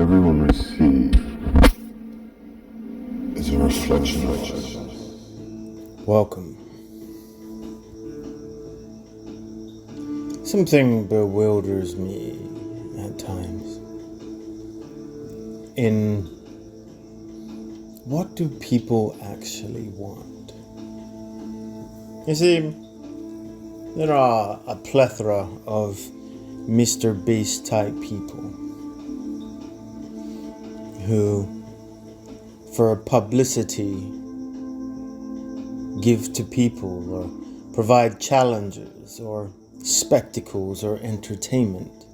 everyone receives is a reflection of us. Welcome. Something bewilders me at times. In what do people actually want? You see, there are a plethora of Mr. Beast type people who, for publicity, give to people or provide challenges or spectacles or entertainment.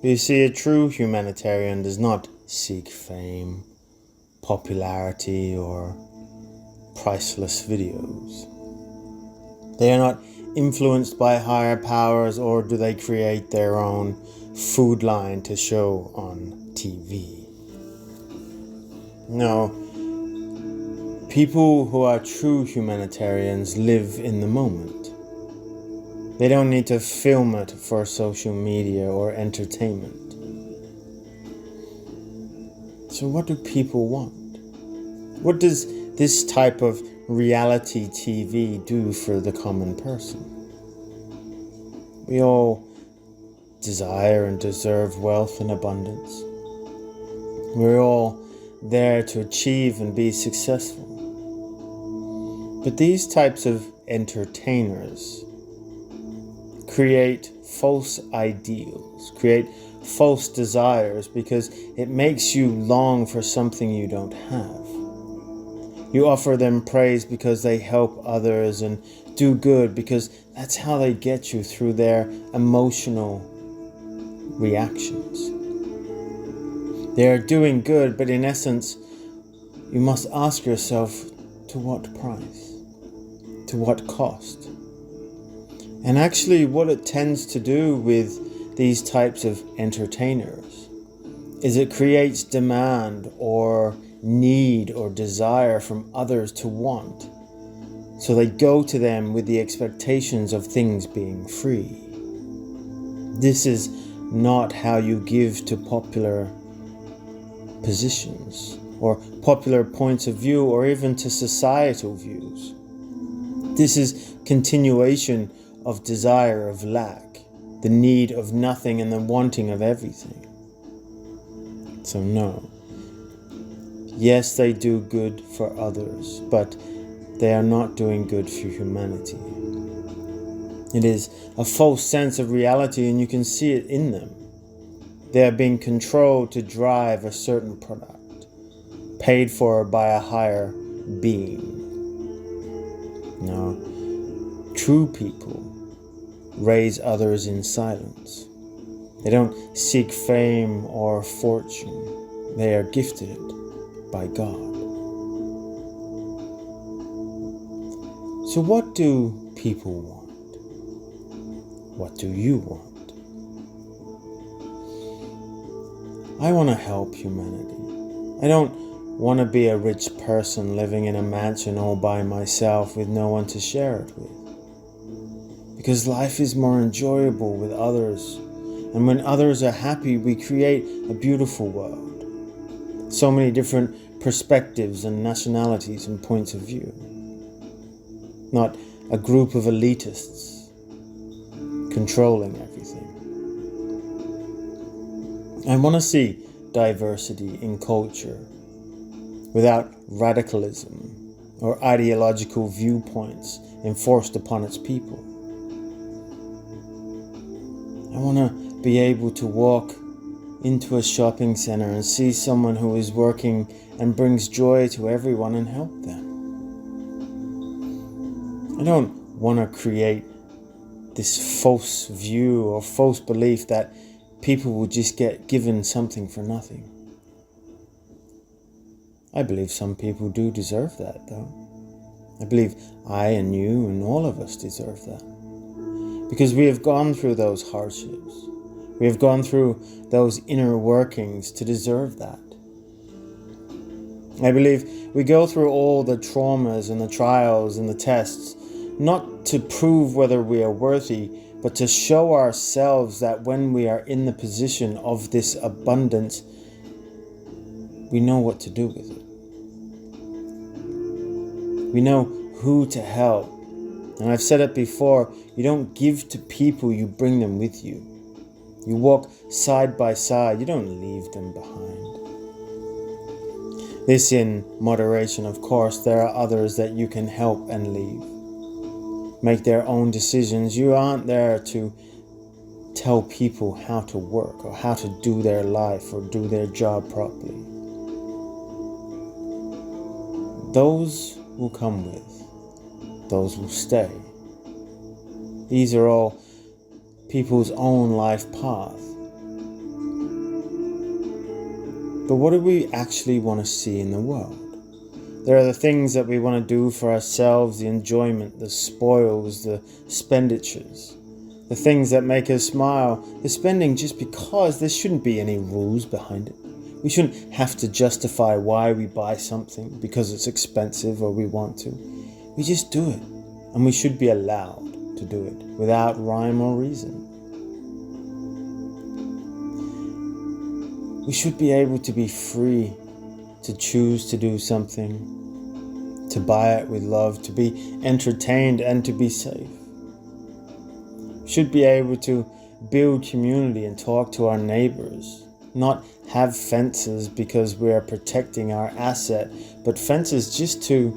You see, a true humanitarian does not seek fame, popularity, or priceless videos. They are not influenced by higher powers, or do they create their own food line to show on TV. No, people who are true humanitarians live in the moment. They don't need to film it for social media or entertainment. So what do people want? What does this type of reality TV do for the common person? We all desire and deserve wealth and abundance. We're all there to achieve and be successful. But these types of entertainers create false ideals, create false desires, because it makes you long for something you don't have. You offer them praise because they help others and do good because that's how they get you through their emotional reactions. They are doing good, but in essence, you must ask yourself, to what price? To what cost? And actually, what it tends to do with these types of entertainers is it creates demand or need or desire from others to want. So they go to them with the expectations of things being free. This is not how you give to popular positions or popular points of view or even to societal views. This is continuation of desire of lack, the need of nothing and the wanting of everything. So no. Yes, they do good for others, but they are not doing good for humanity. It is a false sense of reality, and you can see it in them. They are being controlled to drive a certain product, paid for by a higher being. Now, true people raise others in silence. They don't seek fame or fortune. They are gifted by God. So what do people want? What do you want? I want to help humanity. I don't want to be a rich person living in a mansion all by myself with no one to share it with. Because life is more enjoyable with others. And when others are happy, we create a beautiful world. So many different perspectives and nationalities and points of view. Not a group of elitists controlling everything. I want to see diversity in culture without radicalism or ideological viewpoints enforced upon its people. I want to be able to walk into a shopping center and see someone who is working and brings joy to everyone and help them. I don't want to create this false view or false belief that people will just get given something for nothing. I believe some people do deserve that, though. I believe I and you and all of us deserve that. Because we have gone through those hardships. We have gone through those inner workings to deserve that. I believe we go through all the traumas and the trials and the tests, not to prove whether we are worthy, but to show ourselves that when we are in the position of this abundance, we know what to do with it. We know who to help. And I've said it before, you don't give to people, you bring them with you. You walk side by side, you don't leave them behind. This in moderation, of course. There are others that you can help and leave. Make their own decisions. You aren't there to tell people how to work or how to do their life or do their job properly. Those will come with, those will stay. These are all people's own life path. But what do we actually want to see in the world? There are the things that we want to do for ourselves, the enjoyment, the spoils, the expenditures, the things that make us smile, the spending just because. There shouldn't be any rules behind it. We shouldn't have to justify why we buy something because it's expensive or we want to. We just do it, and we should be allowed to do it without rhyme or reason. We should be able to be free to choose to do something, to buy it with love, to be entertained and to be safe. We should be able to build community and talk to our neighbors, not have fences because we are protecting our asset, but fences just to,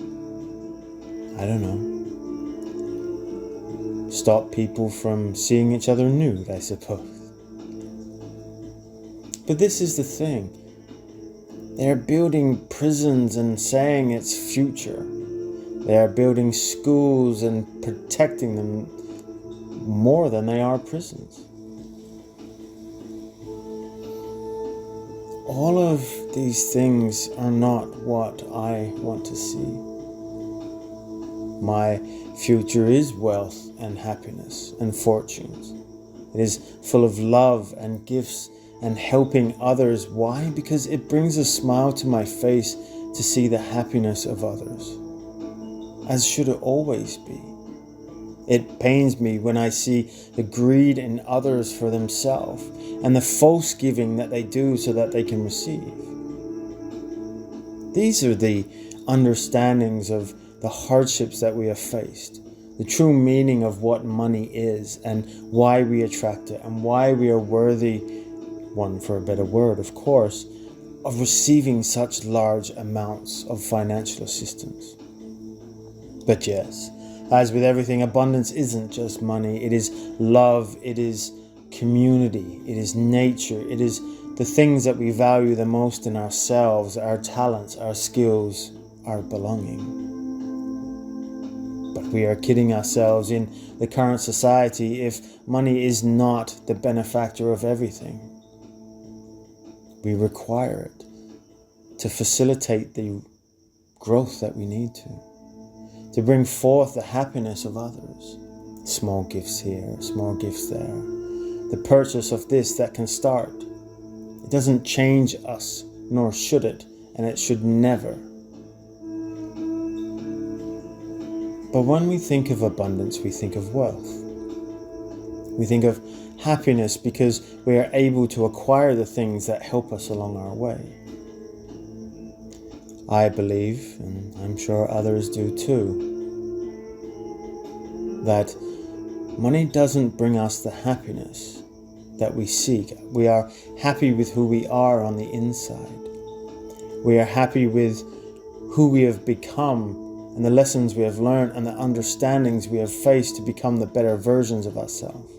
stop people from seeing each other nude, I suppose. But this is the thing. They're building prisons and saying it's future. They are building schools and protecting them more than they are prisons. All of these things are not what I want to see. My future is wealth and happiness and fortunes. It is full of love and gifts and helping others. Why? Because it brings a smile to my face to see the happiness of others, as should it always be. It pains me when I see the greed in others for themselves and the false giving that they do so that they can receive. These are the understandings of the hardships that we have faced, the true meaning of what money is and why we attract it and why we are worthy, one for a better word, of course, of receiving such large amounts of financial assistance. But yes, as with everything, abundance isn't just money. It is love, it is community, it is nature, it is the things that we value the most in ourselves, our talents, our skills, our belonging. But we are kidding ourselves in the current society if money is not the benefactor of everything. We require it to facilitate the growth that we need to bring forth the happiness of others. Small gifts here, small gifts there. The purchase of this that can start. It doesn't change us, nor should it, and it should never. But when we think of abundance, we think of wealth. We think of happiness because we are able to acquire the things that help us along our way. I believe, and I'm sure others do too, that money doesn't bring us the happiness that we seek. We are happy with who we are on the inside. We are happy with who we have become and the lessons we have learned and the understandings we have faced to become the better versions of ourselves.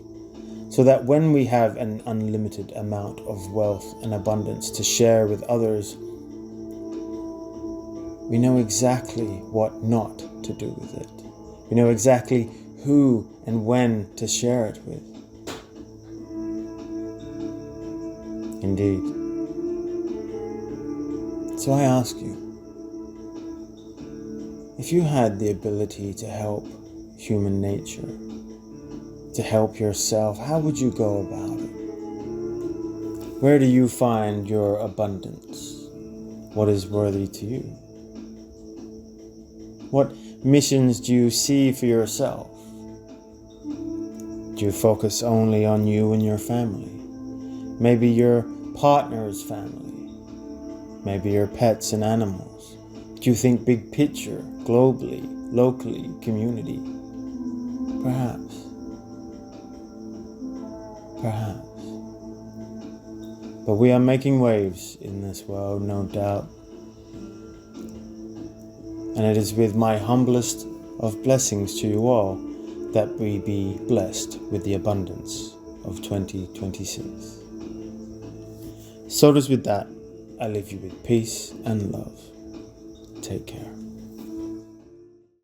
So that when we have an unlimited amount of wealth and abundance to share with others, we know exactly what not to do with it. We know exactly who and when to share it with. Indeed. So I ask you, if you had the ability to help human nature, to help yourself, how would you go about it? Where do you find your abundance? What is worthy to you? What missions do you see for yourself? Do you focus only on you and your family? Maybe your partner's family? Maybe your pets and animals? Do you think big picture, globally, locally, community? Perhaps. But we are making waves in this world, no doubt. And it is with my humblest of blessings to you all that we be blessed with the abundance of 2026. So does with that, I leave you with peace and love. Take care.